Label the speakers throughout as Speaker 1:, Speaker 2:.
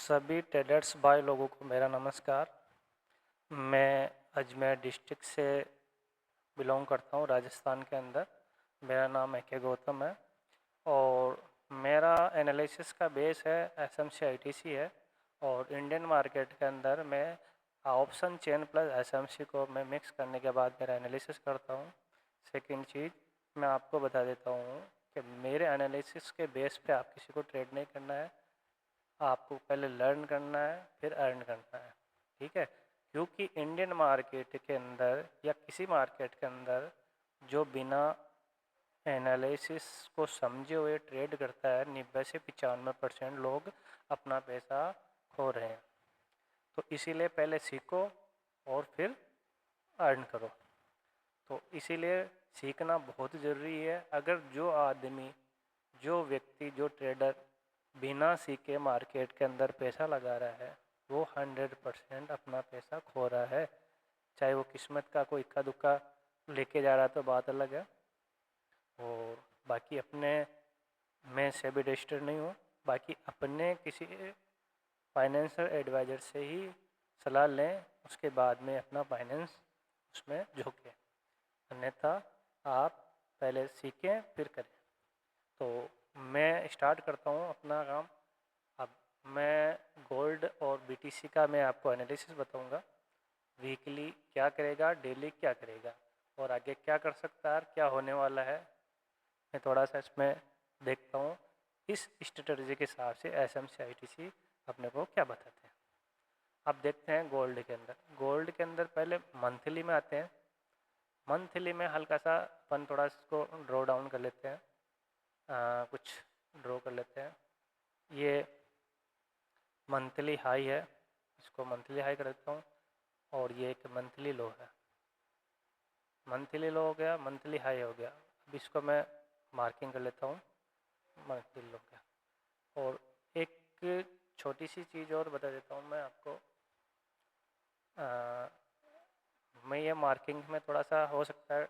Speaker 1: सभी ट्रेडर्स भाई लोगों को मेरा नमस्कार। मैं अजमेर डिस्ट्रिक्ट से बिलोंग करता हूँ, राजस्थान के अंदर। मेरा नाम के गौतम है और मेरा एनालिसिस का बेस है एसएमसी आईटीसी है। और इंडियन मार्केट के अंदर मैं ऑप्शन चेन प्लस एसएमसी को मैं मिक्स करने के बाद मेरा एनालिसिस करता हूँ। सेकंड चीज़ मैं आपको बता देता हूँ कि मेरे एनालिसिस के बेस पे आप किसी को ट्रेड नहीं करना है, आपको पहले लर्न करना है फिर अर्न करना है। ठीक है, क्योंकि इंडियन मार्केट के अंदर या किसी मार्केट के अंदर जो बिना एनालिसिस को समझे हुए ट्रेड करता है 90 से 95% लोग अपना पैसा खो रहे हैं। तो इसीलिए पहले सीखो और फिर अर्न करो। तो इसीलिए सीखना बहुत ज़रूरी है। अगर जो व्यक्ति जो ट्रेडर बिना सीखे मार्केट के अंदर पैसा लगा रहा है वो 100% अपना पैसा खो रहा है। चाहे वो किस्मत का कोई इक्का दुक्का लेके जा रहा है तो बात अलग है। और बाकी अपने मैं सेबी रजिस्टर्ड नहीं हूँ, बाकी अपने किसी फाइनेंशियल एडवाइज़र से ही सलाह लें, उसके बाद में अपना फाइनेंस उसमें झोंकें। अन्यथा आप पहले सीखें फिर करें। तो मैं स्टार्ट करता हूँ अपना काम। अब मैं गोल्ड और बीटीसी का मैं आपको एनालिसिस बताऊंगा। वीकली क्या करेगा, डेली क्या करेगा और आगे क्या कर सकता है, क्या होने वाला है, मैं थोड़ा सा इसमें देखता हूँ। इस स्ट्रेटजी के हिसाब से एसएमसी आईटीसी अपने को क्या बताते हैं। अब देखते हैं गोल्ड के अंदर। गोल्ड के अंदर पहले मंथली में आते हैं। मंथली में हल्का सा अपन थोड़ा इसको ड्रॉ डाउन कर लेते हैं, कुछ ड्रॉ कर लेते हैं। ये मंथली हाई है, इसको मंथली हाई कर देता हूँ। और ये एक मंथली लो है, मंथली लो हो गया, मंथली हाई हो गया। अब इसको मैं मार्किंग कर लेता हूँ, मंथली लो हो गया। और एक छोटी सी चीज़ और बता देता हूँ मैं आपको। मैं ये मार्किंग में थोड़ा सा हो सकता है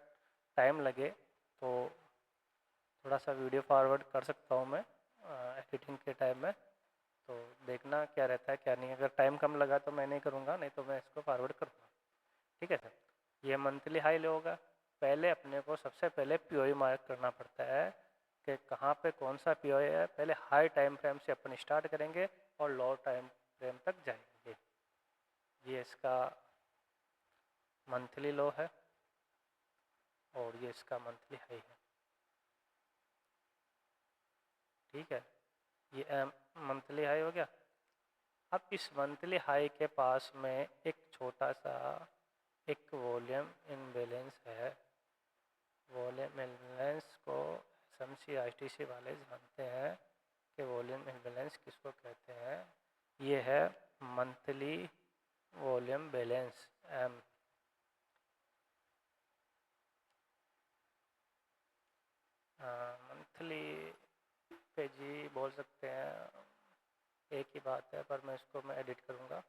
Speaker 1: टाइम लगे, तो थोड़ा सा वीडियो फॉरवर्ड कर सकता हूँ मैं एडिटिंग के टाइम में। तो देखना क्या रहता है क्या नहीं। अगर टाइम कम लगा तो मैं नहीं करूँगा, नहीं तो मैं इसको फॉरवर्ड करूँगा। ठीक है सर, ये मंथली हाई लो होगा। पहले अपने को सबसे पहले पीओई मार्क करना पड़ता है कि कहाँ पे कौन सा पीओई है। पहले हाई टाइम फ्रेम से अपन स्टार्ट करेंगे और लो टाइम फ्रेम तक जाएंगे। ये इसका मंथली लो है और ये इसका मंथली हाई है। ठीक है, ये मंथली हाई हो गया। अब इस मंथली हाई के पास में एक छोटा सा एक वॉल्यूम इम्बैलेंस है। वॉल्यूम इम्बैलेंस को एसएमसी आईटीसी वाले जानते हैं कि वॉल्यूम इम्बैलेंस किसको कहते हैं। ये है monthly volume balance M. Monthly पे जी बोल सकते हैं, एक ही बात है, पर मैं इसको मैं एडिट करूँगा।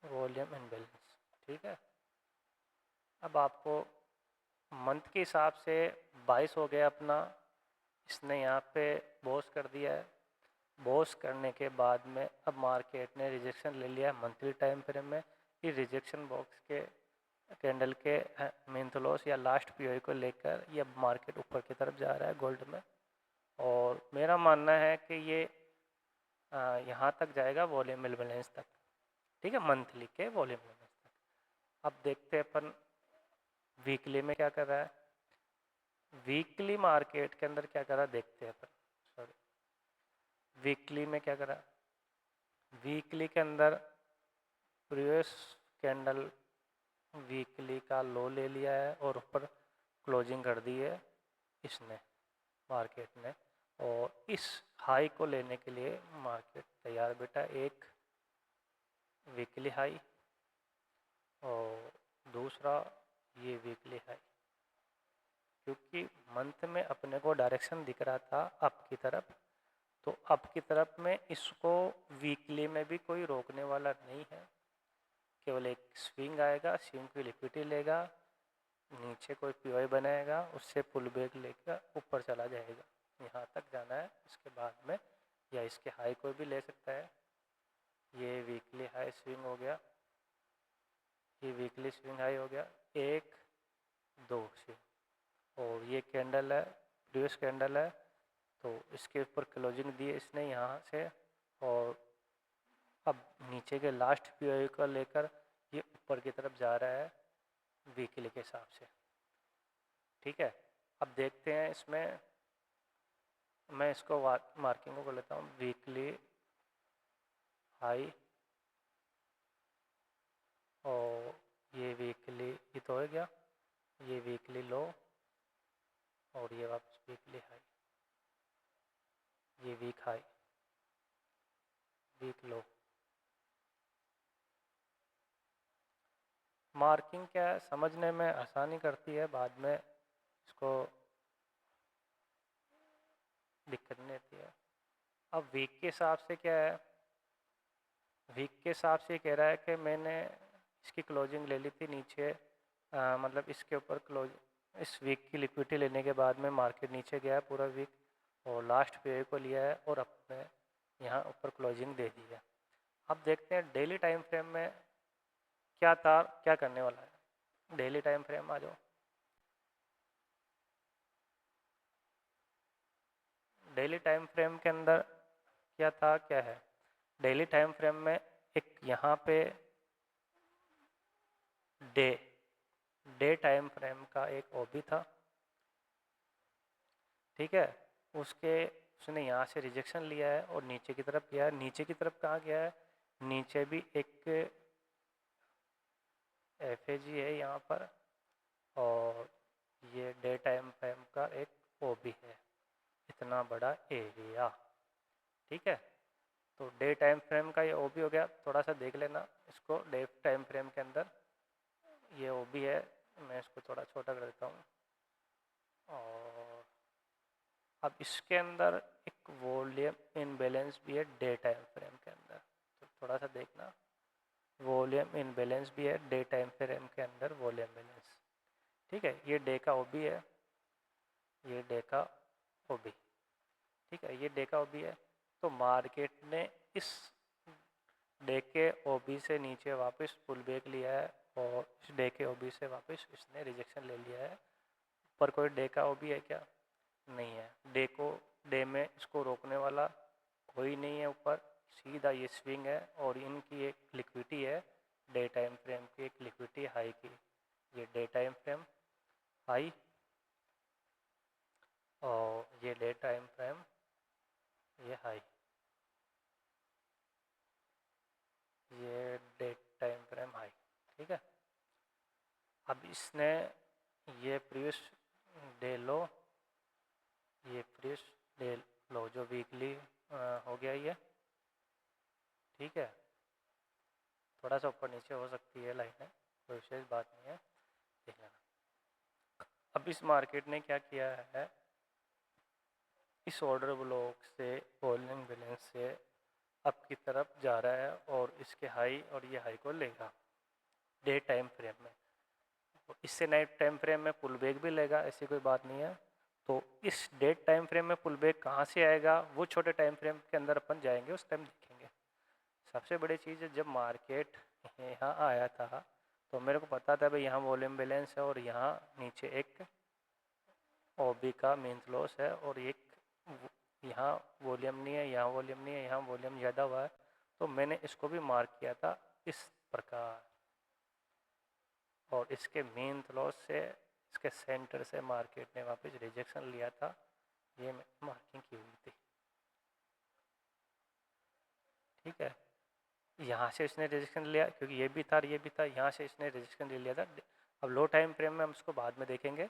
Speaker 1: वॉल्यूम इम्बैलेंस, ठीक है। अब आपको मंथ के हिसाब से 22 हो गया अपना। इसने यहाँ पे बॉस कर दिया है। बॉस करने के बाद में अब मार्केट ने रिजेक्शन ले लिया मंथली टाइम फ्रेम में। इस रिजेक्शन बॉक्स के कैंडल के मेन लॉस या लास्ट पीओई को लेकर ये मार्केट ऊपर की तरफ जा रहा है गोल्ड में। और मेरा मानना है कि ये यहाँ तक जाएगा वॉल्यूम बैलेंस तक। ठीक है, मंथली के वॉल्यूम बैलेंस तक। अब देखते हैं अपन वीकली में क्या कर रहा है। वीकली मार्केट के अंदर क्या कर रहा है देखते हैं अपन। सॉरी, वीकली में क्या कर रहा है। वीकली के अंदर प्रीवियस कैंडल वीकली का लो ले लिया है और ऊपर क्लोजिंग कर दी है इसने, मार्केट ने। और इस हाई को लेने के लिए मार्केट तैयार बेटा। एक वीकली हाई और दूसरा ये वीकली हाई, क्योंकि मंथ में अपने को डायरेक्शन दिख रहा था अप की तरफ। तो अप की तरफ में इसको वीकली में भी कोई रोकने वाला नहीं है। केवल एक स्विंग आएगा, स्विंग की लिक्विडिटी लेगा, नीचे कोई पीओई बनाएगा, उससे पुल बैक लेकर ऊपर चला जाएगा। यहाँ तक जाना है, इसके बाद में या इसके हाई कोई भी ले सकता है। ये वीकली हाई स्विंग हो गया, ये वीकली स्विंग हाई हो गया, 1 2 स्विंग। और ये कैंडल है, प्रीवियस कैंडल है, तो इसके ऊपर क्लोजिंग दी है इसने यहाँ से, और अब नीचे के लास्ट पीओ को लेकर ये ऊपर की तरफ जा रहा है वीकली के हिसाब से। ठीक है, अब देखते हैं इसमें, मैं इसको मार्किंग को लेता हूँ, वीकली हाई और ये वीकली, ये तो हो गया, ये वीकली लो और ये वापस वीकली हाई, ये week high, week low. Marking क्या है, समझने में आसानी करती है, बाद में इसको दिक्कत नहीं आती है। अब वीक के हिसाब से क्या है, वीक के हिसाब से कह रहा है कि मैंने इसकी क्लोजिंग ले ली थी नीचे, मतलब इसके ऊपर क्लोज, इस वीक की लिक्विडिटी लेने के बाद में मार्केट नीचे गया है पूरा वीक, और लास्ट पे को लिया है और अपने यहाँ ऊपर क्लोजिंग दे दी है। अब देखते हैं डेली टाइम फ्रेम में क्या था, क्या करने वाला है। डेली टाइम फ्रेम आ जाओ। डेली टाइम फ्रेम के अंदर क्या था, क्या है, डेली टाइम फ्रेम में एक यहाँ पे डे टाइम फ्रेम का एक ओबी था। ठीक है, उसने यहाँ से रिजेक्शन लिया है और नीचे की तरफ गया है। नीचे की तरफ कहाँ गया है, नीचे भी एक एफएजी है यहाँ पर, और ये डे टाइम फ्रेम का एक ओबी है, इतना बड़ा एरिया। ठीक है, तो डे टाइम फ्रेम का ये ओबी हो गया। थोड़ा सा देख लेना इसको, डे टाइम फ्रेम के अंदर ये ओबी है, मैं इसको थोड़ा छोटा कर देता हूँ। और अब इसके अंदर एक वॉल्यूम इनबैलेंस भी है डे टाइम फ्रेम के अंदर, तो थोड़ा सा देखना, वॉल्यूम इनबैलेंस भी है डे टाइम फ्रेम के अंदर, वॉल्यूम बैलेंस। ठीक है, ये डे का ओबी है, ये डे का ओबी। ठीक है, ये डे का ओबी है। तो मार्केट ने इस डे के ओबी से नीचे वापस पुल बैक लिया है, और इस डे के ओबी से वापस इसने रिजेक्शन ले लिया है। पर कोई डे का ओबी है क्या, नहीं है। डे में इसको रोकने वाला कोई नहीं है ऊपर, सीधा ये स्विंग है, और इनकी एक लिक्विडिटी है डे टाइम फ्रेम की, एक लिक्विडिटी हाई की, ये डे टाइम फ्रेम हाई, और ये डे टाइम फ्रेम ये हाई, ये डे टाइम फ्रेम हाई। ठीक है, अब इसने ये प्रीवियस डे लो, ये प्रीवियस डे लो जो वीकली हो गया ये। ठीक है, थोड़ा सा ऊपर नीचे हो सकती है लाइनें, कोई विशेष बात नहीं है, देख लेना। अब इस मार्केट ने क्या किया है, इस ऑर्डर ब्लॉक से वॉल्यूम बैलेंस से अप की तरफ जा रहा है, और इसके हाई और ये हाई को लेगा डे टाइम फ्रेम में। तो इससे नाइट टाइम फ्रेम में पुल बैक भी लेगा, ऐसी कोई बात नहीं है। तो इस डे टाइम फ्रेम में पुल बैक कहाँ से आएगा, वो छोटे टाइम फ्रेम के अंदर अपन जाएंगे, उस टाइम देखेंगे। सबसे बड़ी चीज़ है, जब मार्केट यहाँ आया था तो मेरे को पता था भाई यहाँ वॉल्यूम बैलेंस है, और यहाँ नीचे एक ओबी का मीन्स लॉस है, और एक यहाँ वॉल्यूम नहीं है, यहाँ वॉल्यूम नहीं है, यहाँ वॉल्यूम ज़्यादा हुआ है। तो मैंने इसको भी मार्क किया था इस प्रकार, और इसके मेन लॉस से, इसके सेंटर से मार्केट ने वापस रिजेक्शन लिया था, ये मार्किंग की हुई थी। ठीक है, यहाँ से इसने रिजेक्शन लिया, क्योंकि ये भी था और ये भी था, यहाँ से इसने रिजेक्शन ले लिया था। अब लो टाइम फ्रेम में हम इसको बाद में देखेंगे,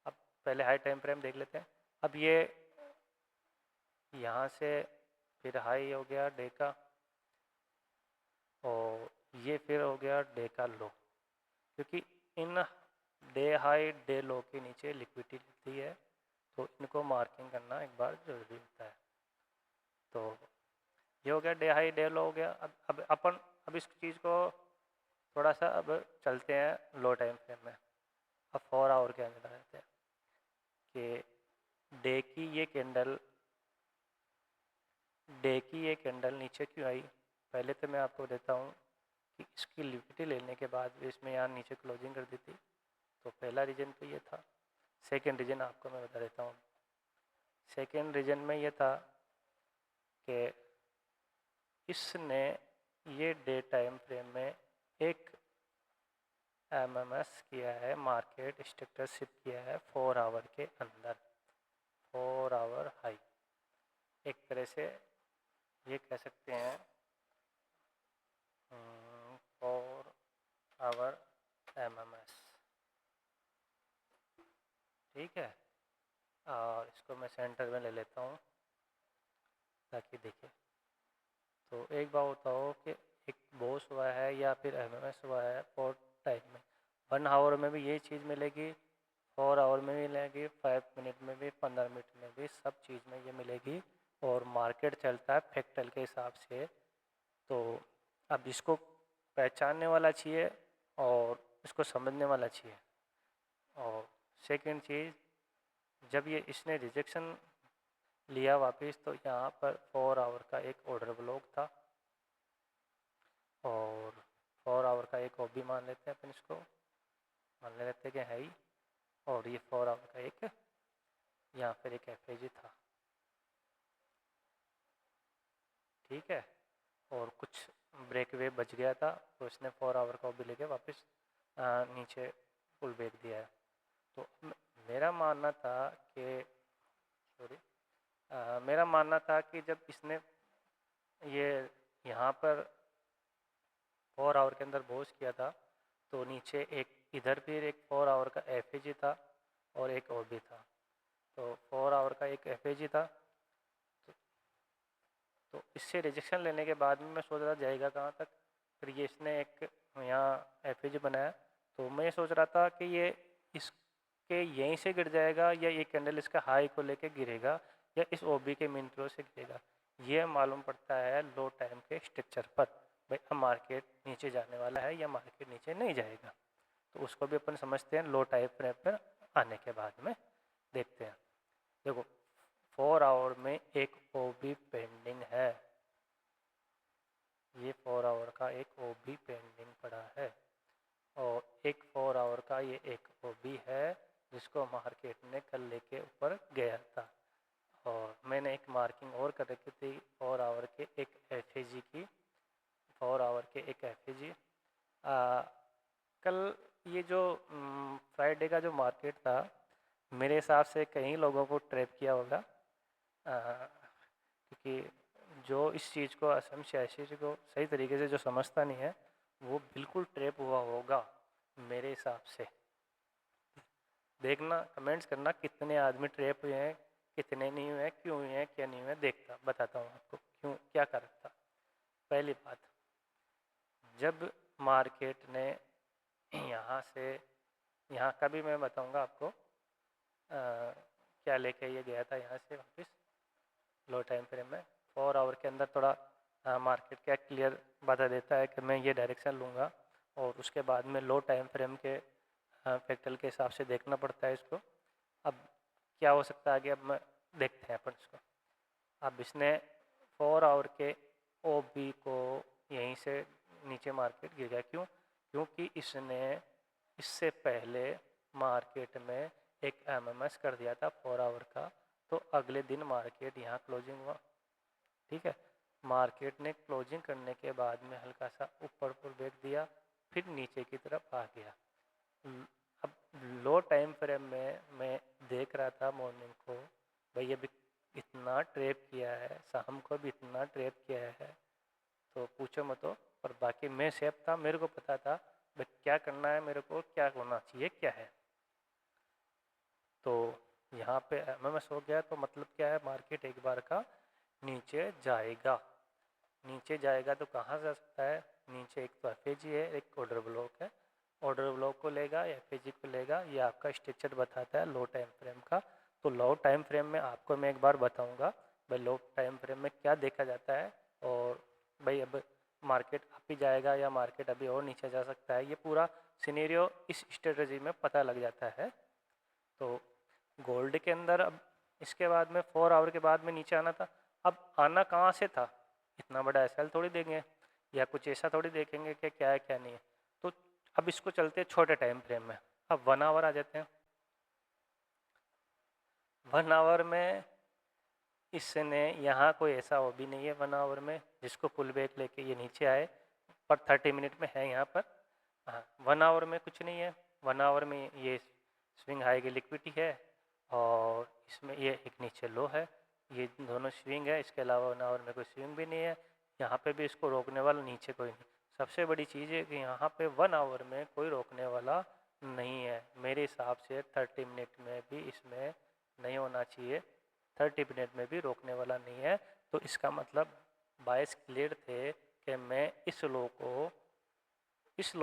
Speaker 1: अब पहले हाई टाइम फ्रेम देख लेते हैं। अब ये यहाँ से फिर हाई हो गया डे का, और ये फिर हो गया डे का लो, क्योंकि इन डे हाई डे लो के नीचे लिक्विडिटी लिखती है, तो इनको मार्किंग करना एक बार जरूरी होता है। तो ये हो गया डे हाई डे लो हो गया। अब अपन अब इस चीज़ को थोड़ा सा अब चलते हैं लो टाइम फ्रेम में। अब 4 आवर के अंदर रहते हैं कि डे की ये कैंडल नीचे क्यों आई? पहले तो मैं आपको देता हूँ कि इसकी लिक्विडिटी लेने के बाद इसमें यहाँ नीचे क्लोजिंग कर दी थी, तो पहला रीज़न तो ये था। सेकंड रीज़न आपको मैं बता देता हूँ। सेकंड रीज़न में ये था कि इसने ये डे टाइम फ्रेम में एक एमएमएस किया है, मार्केट स्ट्रक्चरशिप किया है 4 आवर के अंदर, 4 आवर हाई। एक तरह से ये कह सकते हैं 4 आवर एमएमएस, ठीक है। और इसको मैं सेंटर में ले लेता हूँ ताकि देखें। तो एक बार होता हो कि एक बॉस हुआ है या फिर एमएमएस हुआ है 4 टाइम में, 1 आवर में भी यही चीज़ मिलेगी, 4 आवर में भी मिलेगी, 5 मिनट में भी, 15 मिनट में भी, सब चीज़ में ये मिलेगी। और मार्केट चलता है फ्रैक्टल के हिसाब से। तो अब इसको पहचानने वाला चाहिए और इसको समझने वाला चाहिए। और सेकंड चीज़, जब ये इसने रिजेक्शन लिया वापस, तो यहाँ पर 4 आवर का एक ऑर्डर ब्लॉक था और 4 आवर का एक ओबी मान लेते हैं अपन, इसको मान लेते हैं कि है ही। और ये 4 आवर का एक यहाँ पर एक एफएजी था, ठीक है। और कुछ ब्रेक वे बच गया था, तो इसने 4 आवर का ओबी लेके वापस नीचे पुल बैक दिया है। तो मेरा मानना था कि मेरा मानना था कि जब इसने ये यहाँ पर 4 आवर के अंदर बॉस किया था, तो नीचे एक इधर फिर एक 4 आवर का एफएजी था और एक ओबी था। तो 4 आवर का एक एफएजी था, तो इससे रिजेक्शन लेने के बाद में मैं सोच रहा जाएगा कहाँ तक। फिर ये इसने एक यहाँ एफएजी बनाया, तो मैं सोच रहा था कि ये इसके यहीं से गिर जाएगा या ये कैंडल इसका हाई को लेके गिरेगा या इस ओबी के मिन क्लोज से गिरेगा। ये मालूम पड़ता है लो टाइम के स्ट्रक्चर पर, भाई अब मार्केट नीचे जाने वाला है या मार्केट नीचे नहीं जाएगा। तो उसको भी अपन समझते हैं लो टाइम फ्रेम पर आने के बाद में देखते हैं। देखो 4 आवर में एक ओबी पेंडिंग है, ये 4 आवर का एक ओबी पेंडिंग पड़ा है और एक 4 आवर का ये एक ओबी है जिसको मार्केट ने कल लेके ऊपर गया था। और मैंने एक मार्किंग और कर रखी थी 4 आवर के एक एफएजी की, 4 आवर के एक एफएजी। कल ये जो फ्राइडे का जो मार्केट था, मेरे हिसाब से कई लोगों को ट्रैप किया होगा, क्योंकि जो इस चीज़ को असम सियासी को सही तरीके से जो समझता नहीं है वो बिल्कुल ट्रैप हुआ होगा मेरे हिसाब से। देखना, कमेंट्स करना कितने आदमी ट्रैप हुए हैं, कितने नहीं हुए हैं, क्यों हुए हैं, क्या नहीं हुए, देखता बताता हूँ आपको क्यों क्या कर रखा। पहली बात, जब मार्केट ने यहाँ से यहाँ का भी मैं बताऊँगा आपको क्या लेके ये गया था यहाँ से वापस लो टाइम फ्रेम में 4 आवर के अंदर। थोड़ा मार्केट क्या क्लियर बता देता है कि मैं ये डायरेक्शन लूँगा और उसके बाद में लो टाइम फ्रेम के फ्रैक्टल के हिसाब से देखना पड़ता है इसको। अब क्या हो सकता है आगे, अब मैं देखते हैं अपन इसको। अब इसने 4 आवर के ओबी को यहीं से नीचे मार्केट गिर गया, क्यों? क्योंकि इसने इससे पहले मार्केट में एक एमएमएस कर दिया था 4 आवर का, तो अगले दिन मार्केट यहाँ क्लोजिंग हुआ, ठीक है। मार्केट ने क्लोजिंग करने के बाद में हल्का सा ऊपर पुल बैक दिया, फिर नीचे की तरफ आ गया। अब लो टाइम फ्रेम में मैं देख रहा था मॉर्निंग को, भाई अभी इतना ट्रैप किया है, शाम को भी इतना ट्रैप किया है, तो पूछो मत। पर बाकी मैं सेफ था, मेरे को पता था भाई क्या करना है, मेरे को क्या होना चाहिए, क्या है। तो यहाँ पे एमएमएस हो गया, तो मतलब क्या है, मार्केट एक बार का नीचे जाएगा। नीचे जाएगा तो कहाँ जा सकता है? नीचे एक तो एफएजी है, एक ऑर्डर ब्लॉक है। ऑर्डर ब्लॉक को लेगा या एफएजी को लेगा, ये आपका स्ट्रक्चर बताता है लो टाइम फ्रेम का। तो लो टाइम फ्रेम में आपको मैं एक बार बताऊंगा भाई लो टाइम फ्रेम में क्या देखा जाता है, और भाई अब मार्केट अप ही जाएगा या मार्केट अभी और नीचे जा सकता है, ये पूरा सिनेरियो इस स्ट्रेटजी में पता लग जाता है। तो गोल्ड के अंदर अब इसके बाद में 4 आवर के बाद में नीचे आना था। अब आना कहाँ से था, इतना बड़ा एसएल थोड़ी देंगे या कुछ ऐसा थोड़ी देखेंगे कि क्या है क्या नहीं है। तो अब इसको चलते हैं छोटे टाइम फ्रेम में। अब 1 आवर आ जाते हैं। 1 आवर में इसने यहाँ कोई ऐसा वो भी नहीं है 1 आवर में जिसको पुल बैक लेके ये नीचे आए, पर 30 मिनट में है यहाँ पर। हाँ, 1 आवर में कुछ नहीं है। 1 आवर में ये स्विंग हाई की लिक्विडिटी है और इसमें ये एक नीचे लो है, ये दोनों स्विंग है। इसके अलावा 1 आवर में कोई स्विंग भी नहीं है। यहाँ पे भी इसको रोकने वाला नीचे कोई नहीं। सबसे बड़ी चीज़ है कि यहाँ पे 1 आवर में कोई रोकने वाला नहीं है। मेरे हिसाब से 30 मिनट में भी इसमें नहीं होना चाहिए, 30 मिनट में भी रोकने वाला नहीं है। तो इसका मतलब बायस क्लियर थे कि मैं इस लो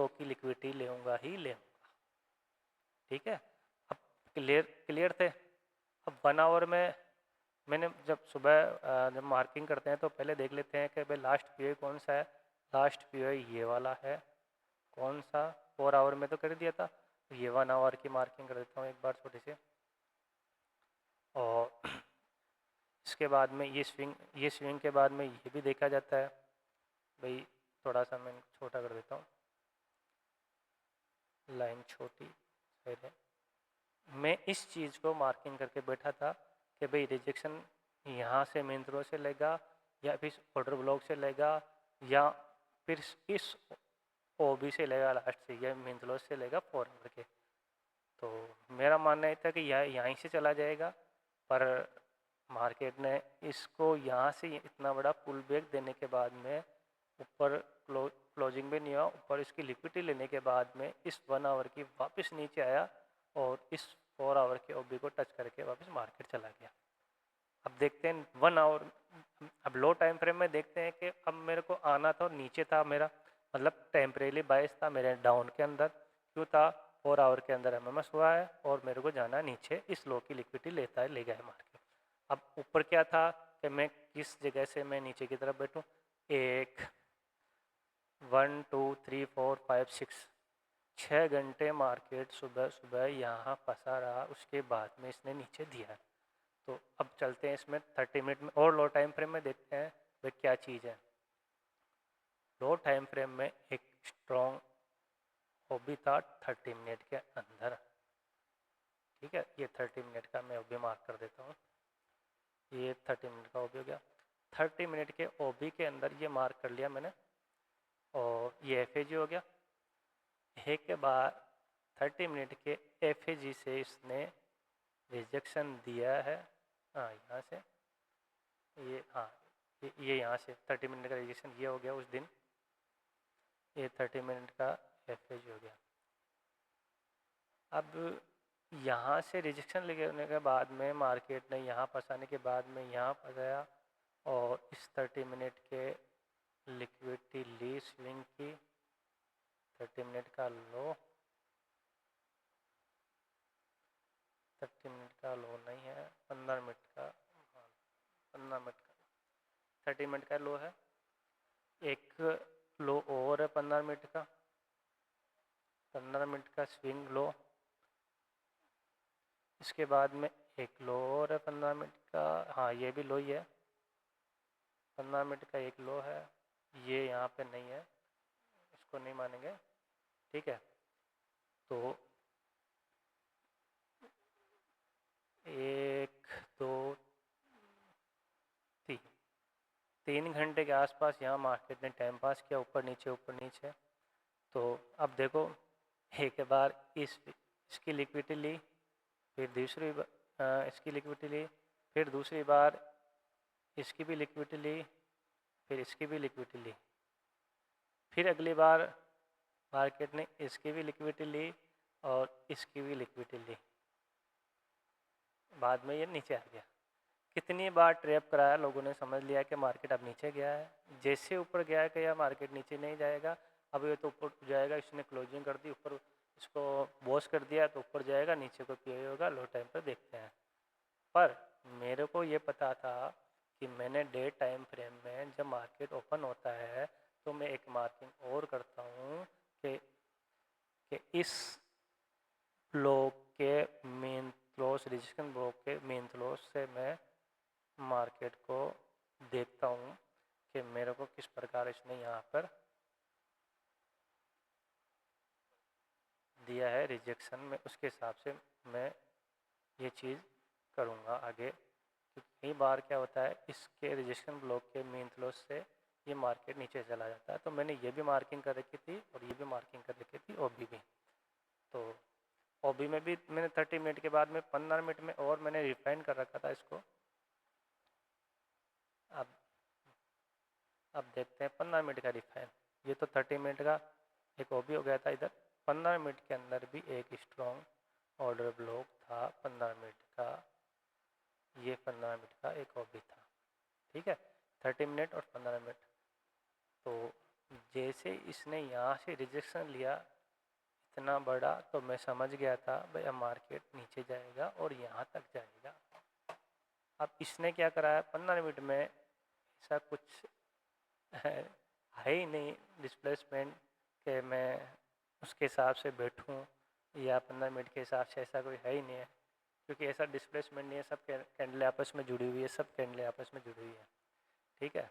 Speaker 1: की लिक्विडिटी लेऊंगा ही लेऊंगा। ठीक है, अब क्लियर थे। अब 1 आवर में मैंने जब सुबह जब मार्किंग करते हैं तो पहले देख लेते हैं कि भाई लास्ट पीओ कौन सा है। लास्ट पीओ ये वाला है। कौन सा, 4 आवर में तो कर दिया था, ये 1 आवर की मार्किंग कर देता हूँ एक बार छोटी सी। और इसके बाद में ये स्विंग के बाद में ये भी देखा जाता है। भाई थोड़ा सा मैं छोटा कर देता हूँ, लाइन छोटी सही है। मैं इस चीज़ को मार्किंग करके बैठा था कि भाई रिजेक्शन यहाँ से मेन थ्रो से लेगा या फिर ऑर्डर ब्लॉक से लेगा या फिर इस ओबी से लेगा लास्ट से, या मेन थ्रो से लेगा 4 आवर के। तो मेरा मानना ये था कि यहीं से चला जाएगा, पर मार्केट ने इसको यहाँ से इतना बड़ा पुल बैक देने के बाद में ऊपर क्लोजिंग भी नहीं हुआ, ऊपर इसकी लिक्विडिटी लेने के बाद में इस 1 आवर की वापस नीचे आया और इस 4 आवर के ओबी को टच करके वापस मार्केट चला गया। अब देखते हैं 1 आवर, अब लो टाइम फ्रेम में देखते हैं कि अब मेरे को आना था और नीचे था मेरा, मतलब टेम्परेली बायस था मेरे डाउन के अंदर। क्यों था, 4 आवर के अंदर एमएमएस हुआ है और मेरे को जाना नीचे इस लो की लिक्विडिटी लेता है, ले गया है मार्केट। अब ऊपर क्या था कि मैं किस जगह से मैं नीचे की तरफ बैठूं। 1 2 3 4 5 6 घंटे मार्केट सुबह सुबह यहाँ फंसा रहा, उसके बाद में इसने नीचे दिया। तो अब चलते हैं इसमें 30 मिनट में और लो टाइम फ्रेम में देखते हैं वे क्या चीज़ है। लो टाइम फ्रेम में एक स्ट्रॉन्ग ओबी था 30 मिनट के अंदर। ठीक है, ये 30 मिनट का मैं ओबी मार्क कर देता हूँ। ये 30 मिनट का ओबी हो गया। 30 मिनट के ओबी के अंदर ये मार्क कर लिया मैंने और ये एफ हो गया। एक के बाद 30 मिनट के एफ से इसने रिजेक्शन दिया है। हाँ यहाँ से ये, हाँ ये यहाँ से 30 मिनट का रिजेक्शन ये हो गया उस दिन। ये 30 मिनट का एफ हो गया। अब यहाँ से रिजेक्शन लेने के बाद में मार्केट ने यहाँ फंसाने के बाद में यहाँ फंसाया और इस 30 मिनट के लिक्विडिटी ली स्विंग की। 30 मिनट का लो, 30 मिनट का लो नहीं है, 15 मिनट का, 15 मिनट का 30 मिनट का लो है। एक लो और है 15 मिनट का, 15 मिनट का स्विंग लो। इसके बाद में एक लो और है 15 मिनट का, हाँ ये भी लो ही है। 15 मिनट का एक लो है, ये यहाँ पे नहीं है, इसको नहीं मानेंगे। ठीक है, तो 1 2 3 घंटे के आसपास यहाँ मार्केट ने टाइम पास किया, ऊपर नीचे। तो अब देखो, एक बार इसकी लिक्विडिटी ली, फिर दूसरी इसकी लिक्विडिटी ली, फिर दूसरी बार इसकी भी लिक्विडिटी ली, फिर इसकी भी लिक्विडिटी ली, फिर अगली बार मार्केट ने इसकी भी लिक्विडिटी ली और इसकी भी लिक्विडिटी ली। बाद में ये नीचे आ गया। कितनी बार ट्रैप कराया लोगों ने, समझ लिया कि मार्केट अब नीचे गया है। जैसे ऊपर गया है कि यार मार्केट नीचे नहीं जाएगा, अब ये तो ऊपर जाएगा, इसने क्लोजिंग कर दी, ऊपर इसको बॉस कर दिया तो ऊपर जाएगा, नीचे को पीए होगा, लो टाइम पर देखते हैं। पर मेरे को ये पता था कि मैंने डे टाइम फ्रेम में जब मार्केट ओपन होता है तो मैं एक मार्किंग और करता हूँ कि इस लो के मेन लो लॉस रिजेक्शन ब्लॉक के मीन लॉस से मैं मार्केट को देखता हूँ कि मेरे को किस प्रकार इसने यहाँ पर दिया है रिजेक्शन में, उसके हिसाब से मैं ये चीज़ करूँगा आगे। क्योंकि कई बार क्या होता है, इसके रिजेक्शन ब्लॉक के मीन लॉस से ये मार्केट नीचे चला जाता है। तो मैंने ये भी मार्किंग कर रखी थी और ये भी मार्किंग कर रखी थी ओबी भी। तो ओबी में भी मैंने 30 मिनट के बाद में 15 मिनट में और मैंने रिफाइन कर रखा था इसको। अब देखते हैं 15 मिनट का रिफाइन। ये तो 30 मिनट का एक ओबी हो गया था इधर। 15 मिनट के अंदर भी एक स्ट्रॉन्ग ऑर्डर ब्लॉक था 15 मिनट का। ये 15 मिनट का एक ओबी था, ठीक है, 30 मिनट और 15 मिनट। तो जैसे इसने यहाँ से रिजेक्शन लिया इतना बड़ा, तो मैं समझ गया था भाई अब मार्केट नीचे जाएगा और यहाँ तक जाएगा। अब इसने क्या करा है 15 मिनट में, ऐसा कुछ है ही नहीं डिस्प्लेसमेंट के मैं उसके हिसाब से बैठूं, या 15 मिनट के हिसाब से ऐसा कोई है ही नहीं है। क्योंकि ऐसा डिस्प्लेसमेंट नहीं है, सब कैंडलें आपस में जुड़ी हुई है, सब कैंडलें आपस में जुड़ी हुई है, ठीक है।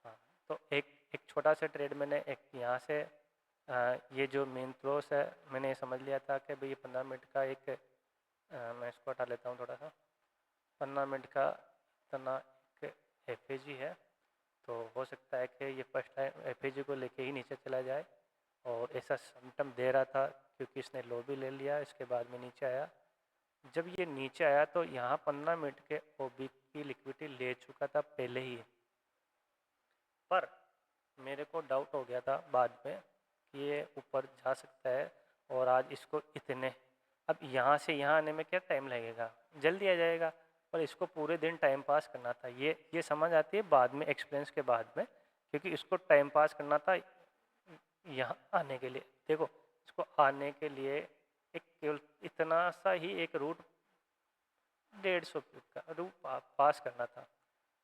Speaker 1: हाँ, तो एक छोटा सा ट्रेड मैंने एक यहाँ से ये जो मेन क्लोज है मैंने ये समझ लिया था कि भाई ये 15 मिनट का एक मैं इसको हटा लेता हूँ थोड़ा सा। 15 मिनट का इतना एक एफएजी है, तो हो सकता है कि ये फर्स्ट टाइम एफएजी को लेके ही नीचे चला जाए। और ऐसा सिम्टम दे रहा था क्योंकि इसने लो भी ले लिया, इसके बाद में नीचे आया। जब ये नीचे आया तो यहाँ 15 मिनट के ओबी की लिक्विडिटी ले चुका था पहले ही, पर मेरे को डाउट हो गया था बाद में कि ये ऊपर जा सकता है। और आज इसको इतने, अब यहाँ से यहाँ आने में क्या टाइम लगेगा, जल्दी आ जाएगा, पर इसको पूरे दिन टाइम पास करना था। ये समझ आती है बाद में, एक्सपीरियंस के बाद में, क्योंकि इसको टाइम पास करना था यहाँ आने के लिए। देखो, इसको आने के लिए एक केवल इतना सा ही एक रूट 150 पिप का रूट पास करना था।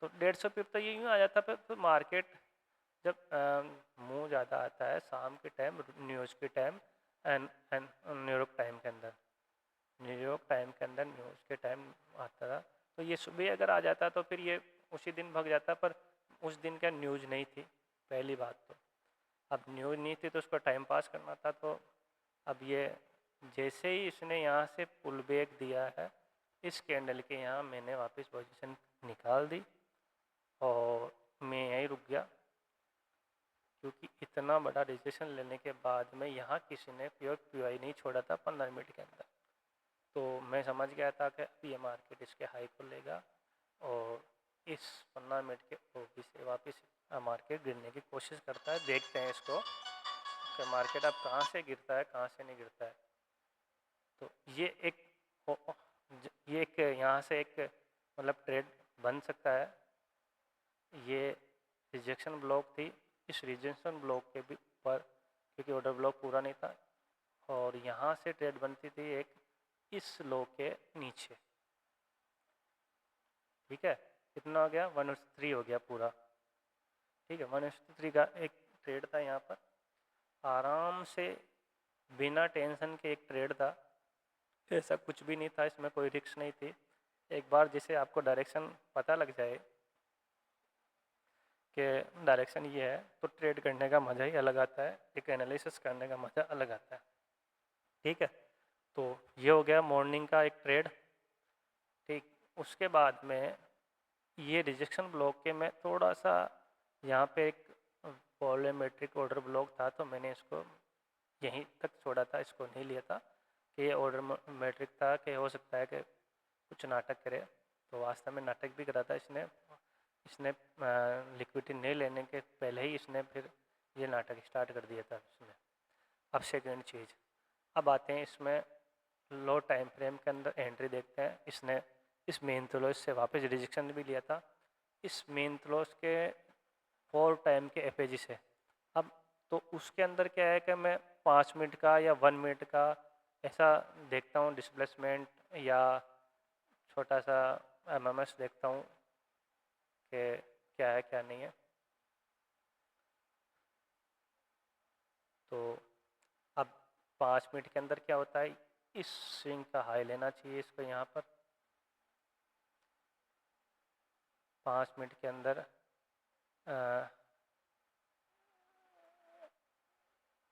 Speaker 1: तो 150 पिप तो ये यूँ आ जाता, पर तो मार्केट जब मुँह ज़्यादा आता है शाम के टाइम, न्यूज़ के टाइम एंड न्यूयॉर्क टाइम के अंदर, न्यूयॉर्क टाइम के अंदर न्यूज़ के टाइम आता था, तो ये सुबह अगर आ जाता तो फिर ये उसी दिन भाग जाता। पर उस दिन क्या न्यूज़ नहीं थी, पहली बात तो। अब न्यूज़ नहीं थी तो उसको टाइम पास करना था। तो अब ये जैसे ही इसने यहाँ से पुल बैक दिया है, इस कैंडल के यहाँ मैंने वापस पोजीशन निकाल दी और मैं यहीं रुक गया। क्योंकि इतना बड़ा रिजेक्शन लेने के बाद में यहाँ किसी ने प्योर पीवाई नहीं छोड़ा था 15 मिनट के अंदर। तो मैं समझ गया था कि अब ये मार्केट इसके हाई को लेगा और इस 15 मिनट के ओबी से वापस मार्केट गिरने की कोशिश करता है। देखते हैं इसको कि मार्केट अब कहाँ से गिरता है, कहाँ से नहीं गिरता है। तो ये एक यहाँ से एक मतलब ट्रेड बन सकता है। ये रिजेक्शन ब्लॉक थी, इस रिजेक्शन ब्लॉक के भी ऊपर, क्योंकि ऑर्डर ब्लॉक पूरा नहीं था, और यहाँ से ट्रेड बनती थी एक इस लो के नीचे, ठीक है। कितना हो गया 103 हो गया पूरा, ठीक है। 103 का एक ट्रेड था यहाँ पर, आराम से बिना टेंशन के एक ट्रेड था। ऐसा कुछ भी नहीं था, इसमें कोई रिस्क नहीं थी। एक बार जैसे आपको डायरेक्शन पता लग जाए कि डायरेक्शन ये है, तो ट्रेड करने का मज़ा ही अलग आता है, एक एनालिसिस करने का मज़ा अलग आता है, ठीक है। तो ये हो गया मॉर्निंग का एक ट्रेड, ठीक। उसके बाद में ये रिजेक्शन ब्लॉक के मैं थोड़ा सा यहाँ पे एक वॉल्यूमेट्रिक ऑर्डर ब्लॉक था, तो मैंने इसको यहीं तक छोड़ा था, इसको नहीं लिया था कि ये ऑर्डर मैट्रिक था कि हो सकता है कि कुछ नाटक करे। तो वास्तव में नाटक भी करा था इसने लिक्विडिटी नहीं लेने के पहले ही इसने फिर ये नाटक स्टार्ट कर दिया था इसने। अब सेकेंड चीज़, अब आते हैं इसमें लो टाइम फ्रेम के अंदर एंट्री देखते हैं। इसने इस मेन क्लोज से वापस रिजेक्शन भी लिया था, इस मेन क्लोज के 4 टाइम के एफएजी से। अब तो उसके अंदर क्या है कि मैं 5 मिनट का या 1 मिनट का ऐसा देखता हूँ डिस्प्लेसमेंट, या छोटा सा एमएमएस देखता हूँ कि क्या है क्या नहीं है। तो अब 5 मिनट के अंदर क्या होता है, इस स्विंग का हाई लेना चाहिए इसको यहाँ पर 5 मिनट के अंदर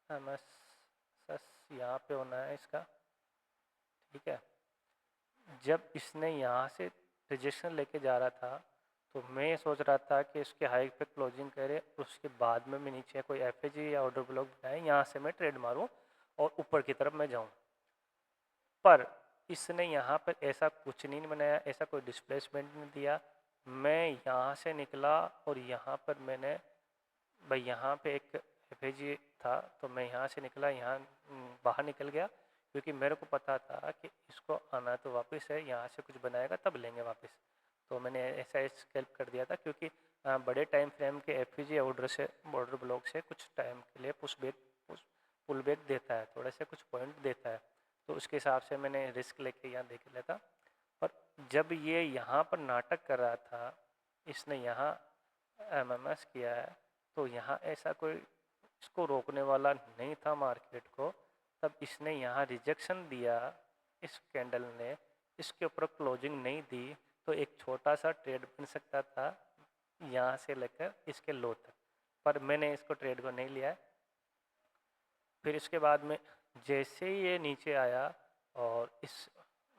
Speaker 1: MSS यहाँ पे होना है इसका, ठीक है। जब इसने यहाँ से रिजेक्शन लेके जा रहा था तो मैं सोच रहा था कि इसके हाई पे क्लोजिंग करे, उसके बाद में मैं नीचे कोई एफएजी या ऑर्डर ब्लॉक बनाए, यहाँ से मैं ट्रेड मारूं और ऊपर की तरफ मैं जाऊं। पर इसने यहाँ पर ऐसा कुछ नहीं बनाया, ऐसा कोई डिस्प्लेसमेंट नहीं दिया। मैं यहाँ से निकला और यहाँ पर मैंने भाई यहाँ पे एक एफएजी था तो मैं यहाँ से निकला, यहाँ बाहर निकल गया, क्योंकि मेरे को पता था कि इसको आना तो वापस है, यहाँ से कुछ बनाएगा तब लेंगे वापस। तो मैंने ऐसा स्केल्प कर दिया था, क्योंकि बड़े टाइम फ्रेम के एफएजी ऑर्डर ब्लॉक से कुछ टाइम के लिए पुल बैक देता है, थोड़े से कुछ पॉइंट देता है, तो उसके हिसाब से मैंने रिस्क लेके यहाँ देख लिया था। पर जब ये यहाँ पर नाटक कर रहा था, इसने यहाँ एमएमएस किया है, तो यहाँ ऐसा कोई इसको रोकने वाला नहीं था मार्केट को, तब इसने यहाँ रिजेक्शन दिया, इस कैंडल ने इसके ऊपर क्लोजिंग नहीं दी, तो एक छोटा सा ट्रेड बन सकता था यहाँ से लेकर इसके लो तक, पर मैंने इसको ट्रेड को नहीं लिया। फिर इसके बाद में जैसे ही ये नीचे आया और इस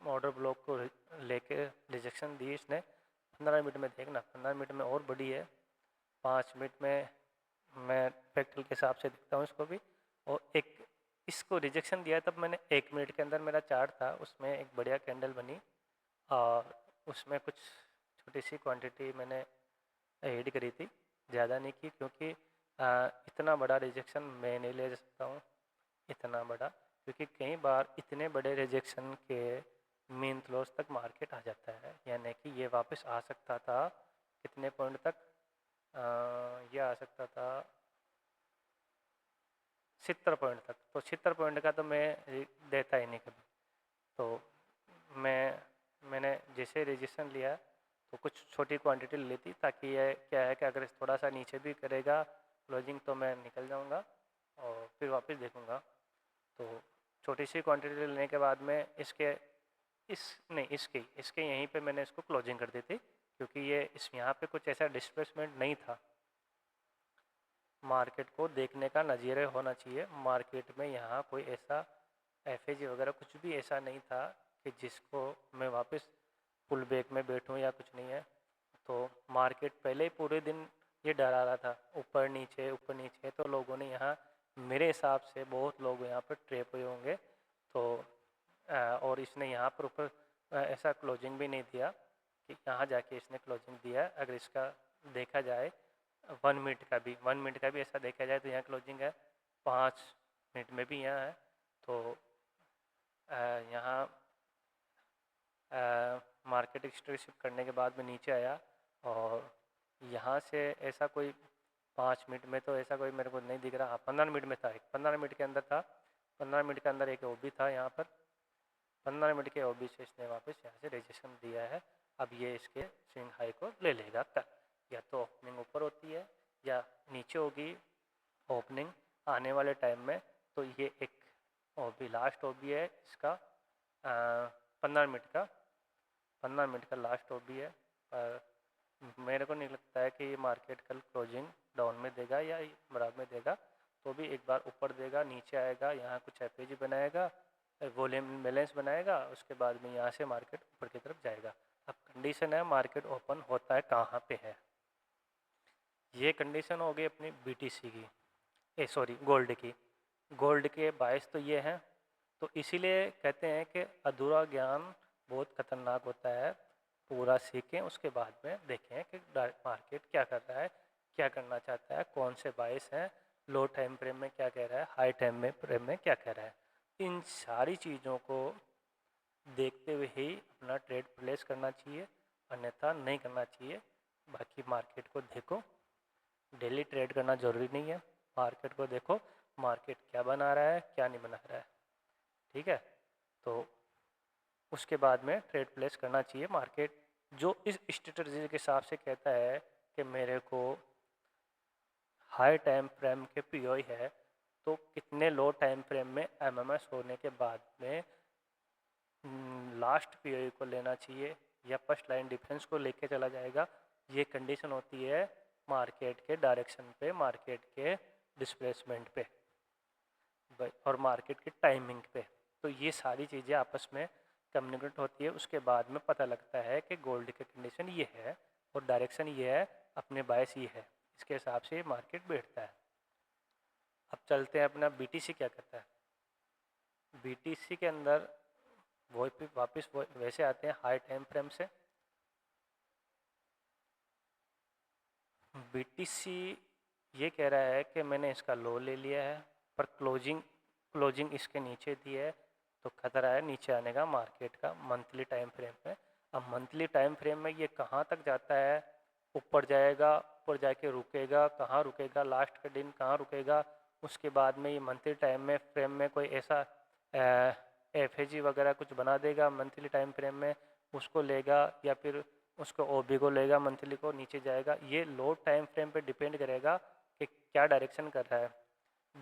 Speaker 1: ऑर्डर ब्लॉक को लेके रिजेक्शन दी इसने, 15 मिनट में देखना, 15 मिनट में और बड़ी है, 5 मिनट में मैं फ्रैक्टल के हिसाब से देखता हूँ इसको भी, और एक इसको रिजेक्शन दिया तब मैंने 1 मिनट के अंदर मेरा चार्ट था उसमें एक बढ़िया कैंडल बनी, और उसमें कुछ छोटी सी क्वांटिटी मैंने ऐड करी थी, ज़्यादा नहीं की, क्योंकि इतना बड़ा रिजेक्शन मैं नहीं ले सकता हूँ, इतना बड़ा, क्योंकि कई बार इतने बड़े रिजेक्शन के मीन क्लोज तक मार्केट आ जाता है, यानी कि ये वापस आ सकता था कितने पॉइंट तक, ये आ सकता था 70 पॉइंट तक, तो 70 पॉइंट का तो मैं देता ही नहीं कभी। तो मैंने जैसे रजिस्ट्रेशन लिया तो कुछ छोटी क्वांटिटी ली थी, ताकि ये क्या है कि अगर थोड़ा सा नीचे भी करेगा क्लोजिंग तो मैं निकल जाऊंगा और फिर वापस देखूंगा। तो छोटी सी क्वांटिटी लेने के बाद में इसके यहीं पे मैंने इसको क्लोजिंग कर दी थी, क्योंकि ये यहाँ पे कुछ ऐसा डिस्प्लेसमेंट नहीं था। मार्केट को देखने का नज़रिया होना चाहिए, मार्केट में यहाँ कोई ऐसा एफएजी वगैरह कुछ भी ऐसा नहीं था कि जिसको मैं वापस पुल बैक में बैठूं या कुछ नहीं है। तो मार्केट पहले ही पूरे दिन ये डरा रहा था ऊपर नीचे, तो लोगों ने यहाँ, मेरे हिसाब से बहुत लोग यहाँ पर ट्रैप हुए होंगे। तो और इसने यहाँ पर ऊपर ऐसा क्लोजिंग भी नहीं दिया कि यहाँ जाके इसने क्लोजिंग दिया। अगर इसका देखा जाए 1 मिनट का भी ऐसा देखा जाए तो यहाँ क्लोजिंग है, 5 मिनट में भी यहाँ है। तो यहाँ मार्केट एक्सट्रेसिव करने के बाद में नीचे आया, और यहाँ से ऐसा कोई 5 मिनट में तो ऐसा कोई मेरे को नहीं दिख रहा। 15 मिनट में था, 15 मिनट के अंदर था, 15 मिनट के अंदर एक ओबी था यहाँ पर, 15 मिनट के ओबी से इसने वापस यहाँ से रजिस्ट्रेशन दिया है। अब ये इसके स्विंग हाई को ले लेगा कल, या तो ओपनिंग ऊपर होती है या नीचे होगी ओपनिंग आने वाले टाइम में। तो ये एक ओबी लास्ट ओबी है इसका 15 मिनट का लास्ट ओबी है। पर मेरे को नहीं लगता है कि ये मार्केट कल क्लोजिंग डाउन में देगा या बराबर में देगा, तो भी एक बार ऊपर देगा, नीचे आएगा, यहाँ कुछ एफएजी बनाएगा, वॉल्यूम बैलेंस बनाएगा, उसके बाद में यहाँ से मार्केट ऊपर की तरफ जाएगा। अब कंडीशन है मार्केट ओपन होता है कहाँ पे है, ये कंडीशन हो गई अपनी बीटीसी की, गोल्ड की। गोल्ड के बायस तो ये हैं, तो इसीलिए कहते हैं कि अधूरा ज्ञान बहुत खतरनाक होता है, पूरा सीखें उसके बाद में देखें कि मार्केट क्या कर रहा है, क्या करना चाहता है, कौन से बायस हैं, लो टाइम फ्रेम में क्या कह रहा है, हाई टाइम फ्रेम में क्या कह रहा है। इन सारी चीज़ों को देखते हुए ही अपना ट्रेड प्लेस करना चाहिए, अन्यथा नहीं करना चाहिए। बाकी मार्केट को देखो, डेली ट्रेड करना ज़रूरी नहीं है, मार्केट को देखो, मार्केट क्या बना रहा है क्या नहीं बना रहा है, ठीक है। तो उसके बाद में ट्रेड प्लेस करना चाहिए। मार्केट जो इस स्ट्रेटजी के हिसाब से कहता है कि मेरे को हाई टाइम फ्रेम के पीओई है, तो कितने लो टाइम फ्रेम में एमएमएस होने के बाद में लास्ट पीओई को लेना चाहिए या फर्स्ट लाइन डिफरेंस को लेके चला जाएगा। ये कंडीशन होती है मार्केट के डायरेक्शन पे, मार्केट के डिस्प्लेसमेंट पे और मार्केट की टाइमिंग पे। तो ये सारी चीज़ें आपस में कम्युनिकेट होती है। उसके बाद में पता लगता है कि गोल्ड की कंडीशन ये है और डायरेक्शन ये है, अपने बायस ये है, इसके हिसाब से मार्केट बैठता है। अब चलते हैं अपना बीटीसी क्या करता है। बीटीसी के अंदर वो वापस वैसे आते हैं हाई टाइम फ्रेम से। बीटीसी ये कह रहा है कि मैंने इसका लो ले लिया है पर क्लोजिंग इसके नीचे दी है, तो खतरा है नीचे आने का मार्केट का मंथली टाइम फ्रेम में। अब मंथली टाइम फ्रेम में ये कहाँ तक जाता है, ऊपर जाएगा, ऊपर जाके रुकेगा, कहाँ रुकेगा, लास्ट का दिन कहाँ रुकेगा, उसके बाद में ये मंथली टाइम में फ्रेम में कोई ऐसा एफएजी वगैरह कुछ बना देगा मंथली टाइम फ्रेम में, उसको लेगा या फिर उसको ओबी को लेगा मंथली को, नीचे जाएगा। ये लो टाइम फ्रेम पे डिपेंड करेगा कि क्या डायरेक्शन कर रहा है।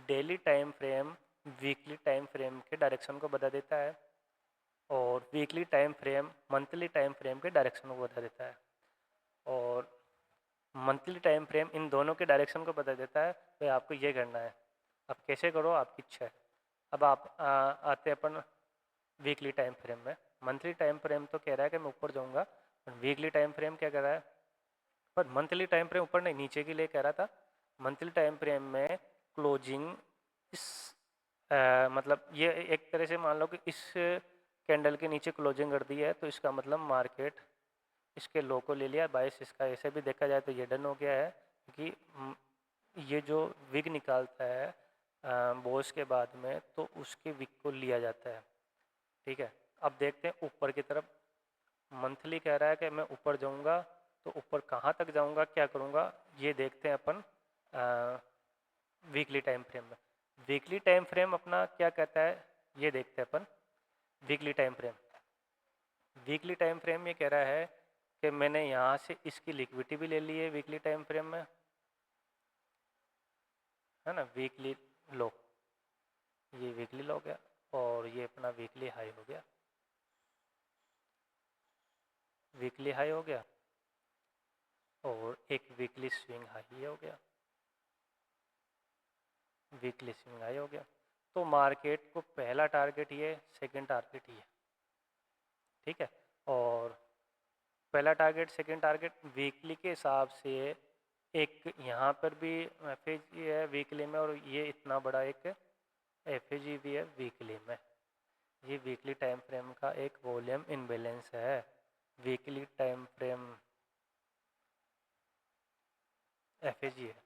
Speaker 1: Daily time frame weekly time frame के डायरेक्शन को बता देता है और weekly time frame monthly time frame के डायरेक्शन को बता देता है और मंथली टाइम फ्रेम इन दोनों के डायरेक्शन को बता देता है। तो आपको ये करना है, अब कैसे करो आपकी इच्छा है। अब आप आते अपन वीकली टाइम फ्रेम में। मंथली टाइम फ्रेम तो कह रहा है कि मैं ऊपर जाऊंगा, वीकली टाइम फ्रेम क्या कर रहा है, पर मंथली टाइम फ्रेम ऊपर नहीं नीचे के लिए कह रहा था। मंथली टाइम फ्रेम में क्लोजिंग इस मतलब ये एक तरह से मान लो कि इस कैंडल के नीचे क्लोजिंग कर दी है, तो इसका मतलब मार्केट इसके लो को ले लिया। बाइस इसका ऐसे भी देखा जाए तो ये डन हो गया है, क्योंकि ये जो विग निकालता है बोस के बाद में, तो उसके विग को लिया जाता है। ठीक है, अब देखते हैं ऊपर की तरफ। मंथली कह रहा है कि मैं ऊपर जाऊंगा, तो ऊपर कहाँ तक जाऊंगा, क्या करूंगा, ये देखते हैं अपन वीकली टाइम फ्रेम में। वीकली टाइम फ्रेम अपना क्या कहता है ये देखते हैं अपन। वीकली टाइम फ्रेम ये कह रहा है कि मैंने यहाँ से इसकी लिक्विडिटी भी ले ली है वीकली टाइम फ्रेम में, है ना, वीकली लो, ये वीकली लो हो गया और ये अपना वीकली हाई हो गया, वीकली हाई हो गया और एक वीकली स्विंग हाई हो गया, वीकली स्विंग हाई हो गया। तो मार्केट को पहला टारगेट ये, सेकंड टारगेट ये, ठीक है। और पहला टारगेट सेकंड टारगेट वीकली के हिसाब से एक यहाँ पर भी एफएजी है वीकली में और ये इतना बड़ा एक एफएजी भी है वीकली में। ये वीकली टाइम फ्रेम का एक वॉल्यूम इनबैलेंस है। वीकली टाइम फ्रेम एफएजी है।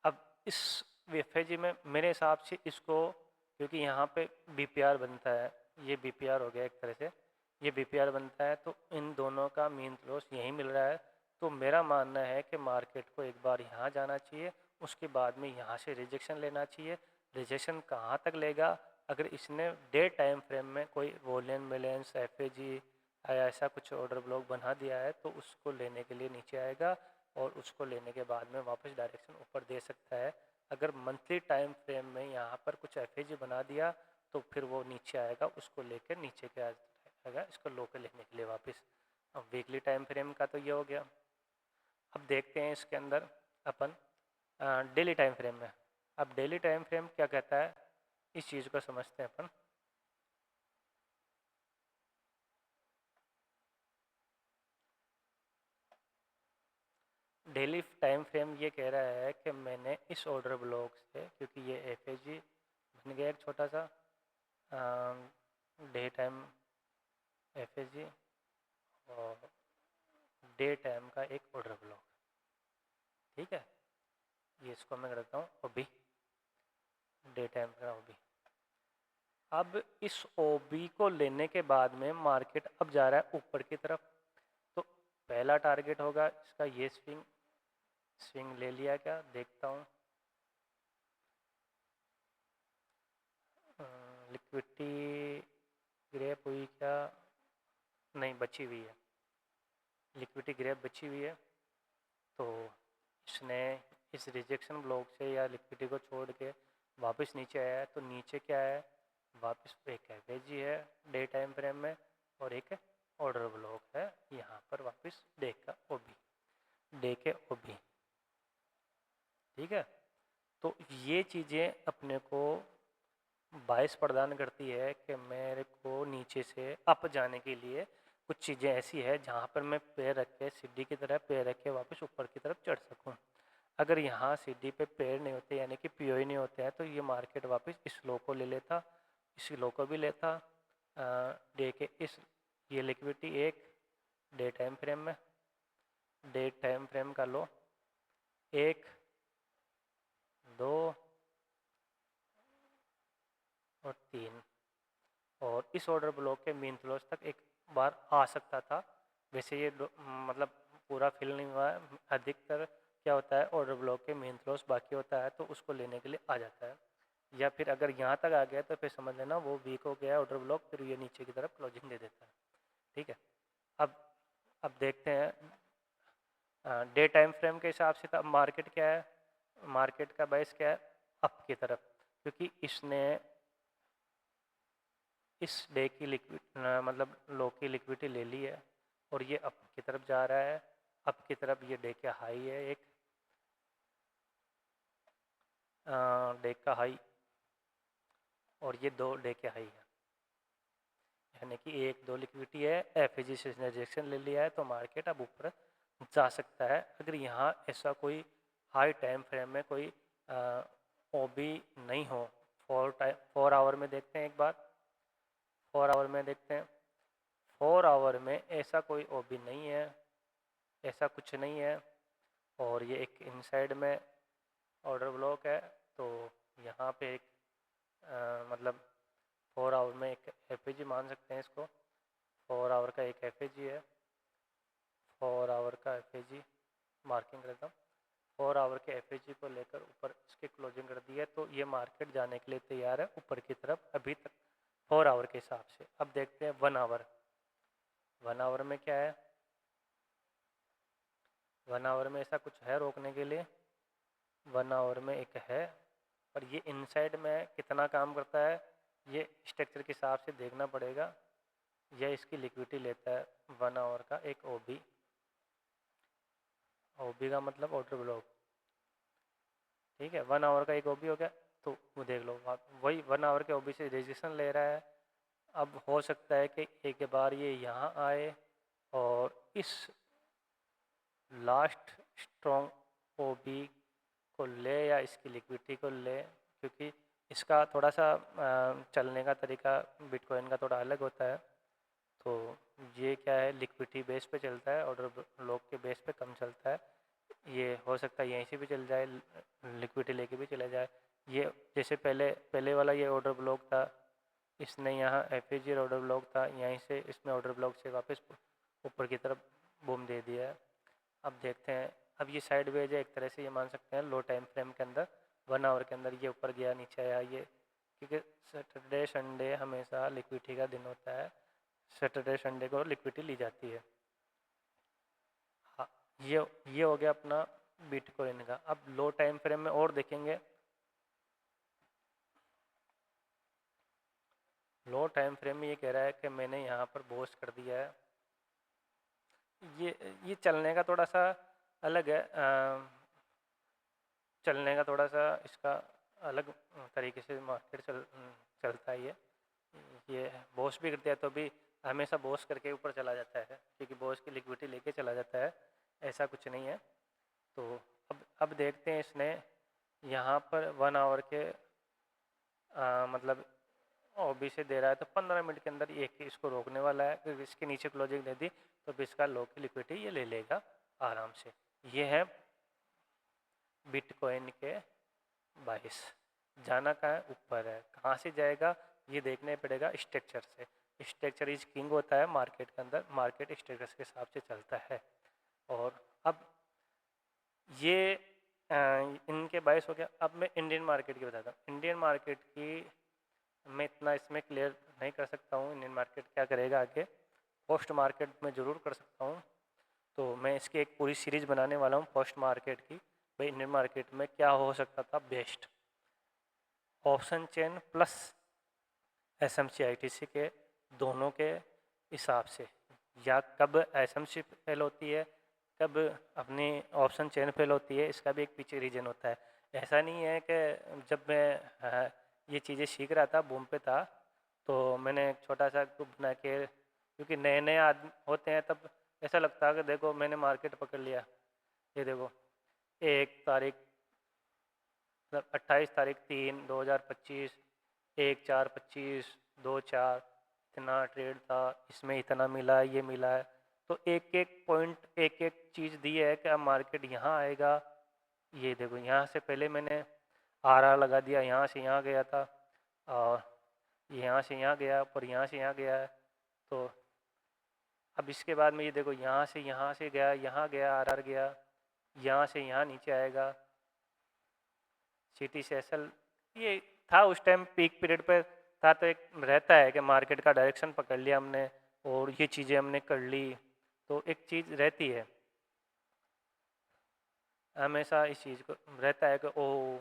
Speaker 1: अब इस एफएजी में मेरे हिसाब से इसको, क्योंकि यहाँ पे बीपीआर बनता है, ये बीपीआर हो गया एक तरह से, ये बीपीआर बनता है, तो इन दोनों का मीन लॉस यहीं मिल रहा है। तो मेरा मानना है कि मार्केट को एक बार यहाँ जाना चाहिए, उसके बाद में यहाँ से रिजेक्शन लेना चाहिए। रिजेक्शन कहाँ तक लेगा, अगर इसने डे टाइम फ्रेम में कोई वॉल्यूम बैलेंस एफएजी या ऐसा कुछ ऑर्डर ब्लॉक बना दिया है, तो उसको लेने के लिए नीचे आएगा और उसको लेने के बाद में वापस डायरेक्शन ऊपर दे सकता है। अगर मंथली टाइम फ्रेम में यहाँ पर कुछ एफएजी बना दिया तो फिर वो नीचे आएगा, उसको लेकर नीचे के आएगा इसको लो के लेने के लिए वापस। अब वीकली टाइम फ्रेम का तो ये हो गया। अब देखते हैं इसके अंदर अपन डेली टाइम फ्रेम में। अब डेली टाइम फ्रेम क्या कहता है, इस चीज़ को समझते हैं अपन। डेली टाइम फ्रेम ये कह रहा है कि मैंने इस ऑर्डर ब्लॉक से, क्योंकि ये एफएजी बन गया एक छोटा सा डे टाइम एफएजी और डे टाइम का एक ऑर्डर ब्लॉक, ठीक है। ये इसको मैं करता हूँ ओबी, डे टाइम का ओबी। अब इस ओबी को लेने के बाद में मार्केट अब जा रहा है ऊपर की तरफ, तो पहला टारगेट होगा इसका ये स्विंग ले लिया क्या, देखता हूँ। लिक्विडिटी ग्रैप हुई क्या, नहीं बची हुई है, लिक्विडिटी ग्रैप बची हुई है। तो इसने इस रिजेक्शन ब्लॉक से या लिक्विडिटी को छोड़ के वापस नीचे आया है, तो नीचे क्या है, वापस एक एफएजी है डे टाइम फ्रेम में और एक ऑर्डर ब्लॉक है यहाँ पर वापस डे का ओबी, डे के ओबी। ठीक है, तो ये चीज़ें अपने को बाइस प्रदान करती है कि मेरे को नीचे से अप जाने के लिए कुछ चीज़ें ऐसी है जहाँ पर मैं पैर रख के सीढ़ी की तरह पैर रख के वापस ऊपर की तरफ चढ़ सकूँ। अगर यहाँ सीढ़ी पे पैर नहीं होते यानी कि पीओई नहीं होते हैं तो ये मार्केट वापस इस लो को ले लेता, इस लो को भी लेता डे के इस ये लिक्विडिटी एक डे टाइम फ्रेम में, डे टाइम फ्रेम का लो एक, दो और तीन, और इस ऑर्डर ब्लॉक के मीन क्लोज तक एक बार आ सकता था। वैसे ये मतलब पूरा फिल नहीं हुआ है, अधिकतर क्या होता है ऑर्डर ब्लॉक के मीन क्लोज बाकी होता है तो उसको लेने के लिए आ जाता है, या फिर अगर यहाँ तक आ गया तो फिर समझ लेना वो वीक हो गया ऑर्डर ब्लॉक, फिर ये नीचे की तरफ क्लोजिंग दे देता है। ठीक है, अब देखते हैं डे टाइम फ्रेम के हिसाब से मार्केट क्या है, मार्केट का बेस क्या है अप की तरफ, क्योंकि इसने इस डे की लिक्विड मतलब लो की लिक्विडिटी ले ली है और ये अप की तरफ जा रहा है, अप की तरफ ये डे का हाई है एक, डे का हाई और ये दो डे के हाई है, यानी कि एक दो लिक्विडिटी है, एफएजी से रिजेक्शन ले लिया है तो मार्केट अब ऊपर जा सकता है। अगर यहाँ ऐसा कोई हाई टाइम फ्रेम में कोई ओबी नहीं हो, 4 आवर में देखते हैं एक बार, 4 आवर में देखते हैं, 4 आवर में ऐसा कोई ओबी नहीं है, ऐसा कुछ नहीं है, और ये एक इनसाइड में ऑर्डर ब्लॉक है तो यहाँ पे एक मतलब 4 आवर में एक एफएजी मान सकते हैं इसको, 4 आवर का एक एफएजी है, 4 आवर का एफएजी मार्किंग करता हूँ, 4 आवर के एफएजी को लेकर ऊपर इसकी क्लोजिंग कर दी है तो ये मार्केट जाने के लिए तैयार है ऊपर की तरफ अभी तक 4 आवर के हिसाब से। अब देखते हैं 1 आवर, 1 आवर में क्या है, 1 आवर में ऐसा कुछ है रोकने के लिए, 1 आवर में एक है, और ये इनसाइड में कितना काम करता है ये स्ट्रक्चर के हिसाब से देखना पड़ेगा। यह इसकी लिक्विडिटी लेता है 1 आवर का एक ओबी, ओबी का मतलब ऑर्डर ब्लॉक। ठीक है, 1 आवर का एक ओबी हो गया तो वो देख लो वही 1 आवर के ओबी से रेजिस्टेंस ले रहा है। अब हो सकता है कि एक बार ये यहाँ आए और इस लास्ट स्ट्रॉन्ग ओबी को ले या इसकी लिक्विडिटी को ले, क्योंकि इसका थोड़ा सा चलने का तरीका बिटकॉइन का थोड़ा अलग होता है। तो ये क्या है लिक्विडिटी बेस पे चलता है, ऑर्डर ब्लॉक के बेस पे कम चलता है। ये हो सकता है यहीं से भी चल जाए, लिक्विडिटी लेके भी चला जाए। ये जैसे पहले वाला ये ऑर्डर ब्लॉक था, इसने यहाँ एफएजी ऑर्डर ब्लॉक था, यहीं से इसमें ऑर्डर ब्लॉक से वापस ऊपर की तरफ बूम दे दिया है। अब देखते हैं, अब ये साइड वेज है एक तरह से, ये मान सकते हैं लो टाइम फ्रेम के अंदर 1 आवर के अंदर ये ऊपर गया नीचे आया, ये क्योंकि सैटरडे संडे हमेशा लिक्विडिटी का दिन होता है, सैटरडे संडे को लिक्विडिटी ली जाती है। हाँ, ये हो गया अपना बिटकॉइन का। अब लो टाइम फ्रेम में और देखेंगे, लो टाइम फ्रेम में ये कह रहा है कि मैंने यहाँ पर बोस्ट कर दिया है। ये चलने का थोड़ा सा अलग है, चलने का थोड़ा सा इसका अलग तरीके से मार्केट चलता है। ये बॉस भी करते हैं तो भी हमेशा बॉस करके ऊपर चला जाता है, क्योंकि बॉस की लिक्विडिटी लेके चला जाता है, ऐसा कुछ नहीं है। तो अब देखते हैं, इसने यहाँ पर 1 आवर के मतलब ओबी से दे रहा है तो 15 मिनट के अंदर एक इसको रोकने वाला है, क्योंकि इसके नीचे क्लोजिंग दे दी तो भी इसका लो की लिक्विडिटी ये ले लेगा आराम से। ये है बिटकॉइन के 22, जाना कहाँ है ऊपर है, कहाँ से जाएगा ये देखने पड़ेगा स्ट्रक्चर से। स्ट्रक्चर इज किंग होता है मार्केट के अंदर, मार्केट स्ट्रक्चर के हिसाब से चलता है। और अब ये इनके 22 हो गया। अब मैं इंडियन मार्केट की बताता हूँ। इंडियन मार्केट की मैं इतना इसमें क्लियर नहीं कर सकता हूँ, इंडियन मार्केट क्या करेगा आगे, पोस्ट मार्केट में ज़रूर कर सकता हूँ। तो मैं इसकी एक पूरी सीरीज़ बनाने वाला हूँ पोस्ट मार्केट की, भाई इंडियन मार्केट में क्या हो सकता था best. Option chain plus SMC ITC के दोनों के हिसाब से, या कब एसएमसी फेल होती है, कब अपनी ऑप्शन चेन फेल होती है, इसका भी एक पीछे रीज़न होता है। ऐसा नहीं है कि जब मैं ये चीज़ें सीख रहा था, बूम पे था, तो मैंने एक छोटा सा ग्रुप बना के, क्योंकि नए नए आदमी होते हैं तब ऐसा लगता है कि देखो मैंने मार्केट पकड़ लिया, ये देखो 1 तारीख, मतलब 28 तारीख 3 2025, 1 4 25, 2 4, इतना ट्रेड था, इसमें इतना मिला है, ये मिला है। तो एक एक पॉइंट, एक एक चीज़ दी है कि अब मार्केट यहाँ आएगा। ये देखो यहाँ से पहले मैंने आर लगा दिया, यहाँ से यहाँ गया था, और यहाँ से यहाँ गया, और यहाँ से यहाँ गया है। तो अब इसके बाद में ये देखो यहाँ से गया, यहाँ गया, आर गया, यहाँ से यहाँ नीचे आएगा, सिटी से एसएल। ये था उस टाइम पीक पीरियड पर था, तो एक रहता है कि मार्केट का डायरेक्शन पकड़ लिया हमने और ये चीज़ें हमने कर ली, तो एक चीज़ रहती है हमेशा, इस चीज़ को रहता है कि ओह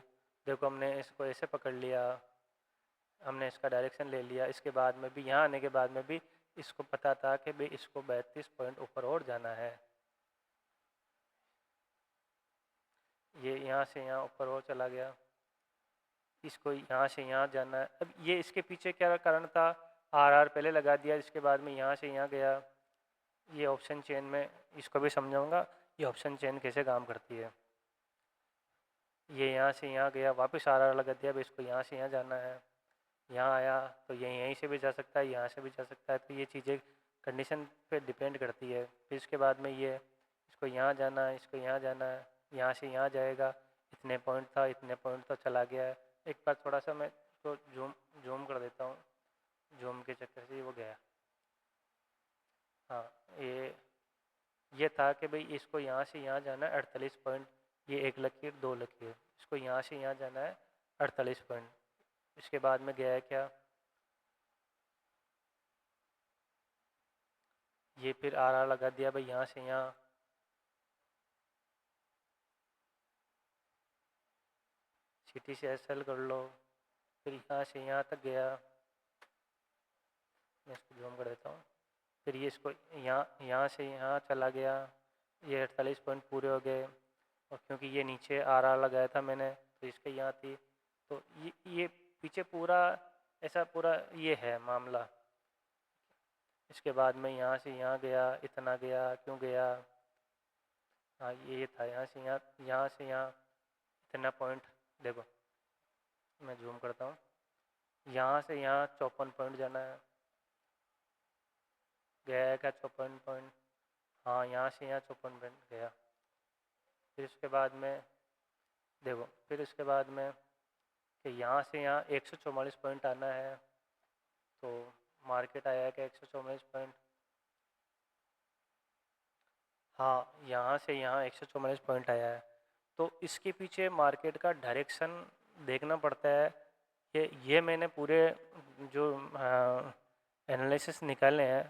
Speaker 1: देखो हमने इसको ऐसे पकड़ लिया, हमने इसका डायरेक्शन ले लिया। इसके बाद में भी यहाँ आने के बाद में भी इसको पता था कि भाई इसको 32 पॉइंट ऊपर और जाना है, ये यहाँ से यहाँ ऊपर और चला गया, इसको यहाँ से यहाँ जाना है। अब ये इसके पीछे क्या कारण था, आर पहले लगा दिया, इसके बाद में यहाँ से यहाँ गया। ये ऑप्शन चेन में इसको भी समझाऊंगा, ये ऑप्शन चेन कैसे काम करती है। ये यहाँ से यहाँ गया, वापस आर लगा दिया, अब इसको यहाँ से यहाँ जाना है, यहाँ आया तो ये यहीं से भी जा सकता है, यहाँ से भी जा सकता है। तो ये चीज़ें कंडीशन पे डिपेंड करती है। फिर इसके बाद में ये इसको यहाँ जाना है, इसको यहाँ जाना है, यहाँ से यहाँ जाएगा, इतने पॉइंट था, इतने पॉइंट तो चला गया है। एक बार थोड़ा सा मैं इसको जूम कर देता हूँ, जूम के चक्कर से वो गया। हाँ, ये था कि भाई इसको यहाँ से यहाँ जाना है 48 पॉइंट, ये 1 लकीर 2 लकीर, इसको यहाँ से यहाँ जाना है 48 पॉइंट। इसके बाद में गया है क्या, ये फिर आर लगा दिया भाई यहाँ से यहाँ, सिटी से एसएल कर लो, फिर यहाँ से यहाँ तक गया। मैं इसको जूम कर देता हूँ। फिर ये इसको यहाँ से यहाँ चला गया, ये 48 पॉइंट पूरे हो गए। और क्योंकि ये नीचे आर लगाया था मैंने, तो इसके यहाँ थी, तो ये पीछे पूरा ऐसा पूरा ये है मामला। इसके बाद में यहाँ से यहाँ गया, इतना गया, क्यों गया, हाँ ये था, यहाँ से यहाँ इतना पॉइंट। देखो मैं जूम करता हूँ, यहाँ से यहाँ 54 पॉइंट जाना है, गया है क्या 54 पॉइंट, हाँ यहाँ से यहाँ 54 पॉइंट गया। फिर इसके बाद में देखो, फिर इसके बाद में कि यहाँ से यहाँ 144 पॉइंट आना है, तो मार्केट आया है कि 144 पॉइंट, हाँ यहाँ से यहाँ 144 पॉइंट आया है। तो इसके पीछे मार्केट का डायरेक्शन देखना पड़ता है। ये मैंने पूरे जो एनालिसिस निकाले हैं,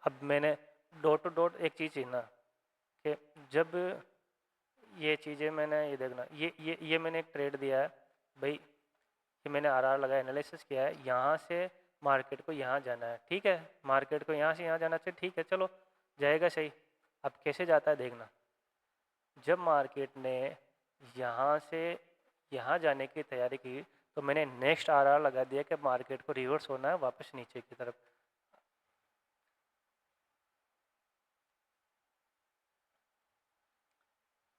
Speaker 1: अब मैंने डॉट टू डॉट एक चीज़ चीना कि जब ये चीज़ें मैंने ये देखना, ये मैंने एक ट्रेड दिया है भाई, कि मैंने आर लगाया, एनालिसिस किया है, यहाँ से मार्केट को यहाँ जाना है, ठीक है, मार्केट को यहाँ से यहाँ जाना चाहिए, ठीक है, चलो जाएगा सही। अब कैसे जाता है देखना, जब मार्केट ने यहाँ से यहाँ जाने की तैयारी की, तो मैंने नेक्स्ट आर लगा दिया कि मार्केट को रिवर्स होना है वापस नीचे की तरफ।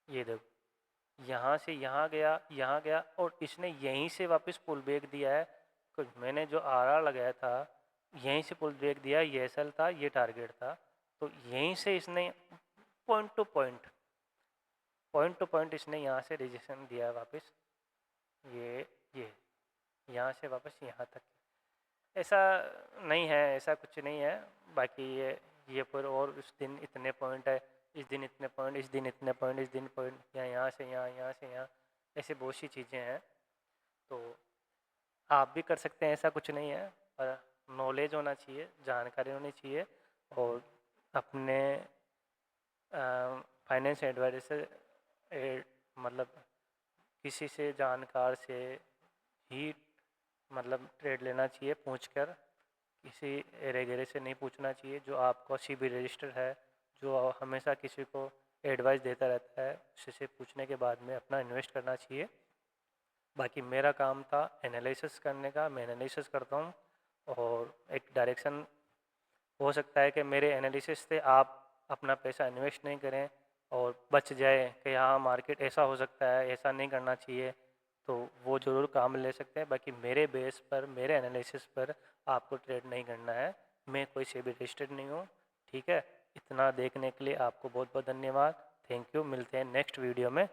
Speaker 1: ये देखो यहाँ से यहाँ गया, यहाँ गया, और इसने यहीं से वापस पुल बैक दिया है। कुछ मैंने जो आर लगाया था यहीं से पुल बैक दिया, ये एसएल था, ये टारगेट था, तो यहीं से इसने पॉइंट टू पॉइंट इसने यहाँ से रिजेक्शन दिया है वापस, ये यहाँ से वापस यहाँ तक। ऐसा नहीं है, ऐसा कुछ नहीं है। बाकी ये पर और उस दिन इतने पॉइंट है, इस दिन इतने पॉइंट, इस दिन इतने पॉइंट, इस दिन पॉइंट, यहाँ से यहाँ, यहाँ से यहाँ, ऐसे बहुत सी चीज़ें हैं। तो आप भी कर सकते हैं, ऐसा कुछ नहीं है, पर नॉलेज होना चाहिए, जानकारी होनी चाहिए, और अपने फाइनेंस एडवाइजर मतलब किसी से जानकार से ही मतलब ट्रेड लेना चाहिए पूछकर किसी एरे से नहीं पूछना चाहिए। जो आपका CB रजिस्टर है, जो हमेशा किसी को एडवाइस देता रहता है, उससे पूछने के बाद में अपना इन्वेस्ट करना चाहिए। बाकी मेरा काम था एनालिसिस करने का, मैं एनालिसिस करता हूँ और एक डायरेक्शन हो सकता है कि मेरे एनालिसिस से आप अपना पैसा इन्वेस्ट नहीं करें और बच जाए कि हाँ मार्केट ऐसा हो सकता है, ऐसा नहीं करना चाहिए, तो वो ज़रूर काम ले सकते हैं। बाकी मेरे बेस पर, मेरे एनालिसिस पर आपको ट्रेड नहीं करना है। मैं कोई सेबी रजिस्टर्ड नहीं हूँ। ठीक है, इतना देखने के लिए आपको बहुत बहुत धन्यवाद। Thank you. मिलते हैं नेक्स्ट वीडियो में।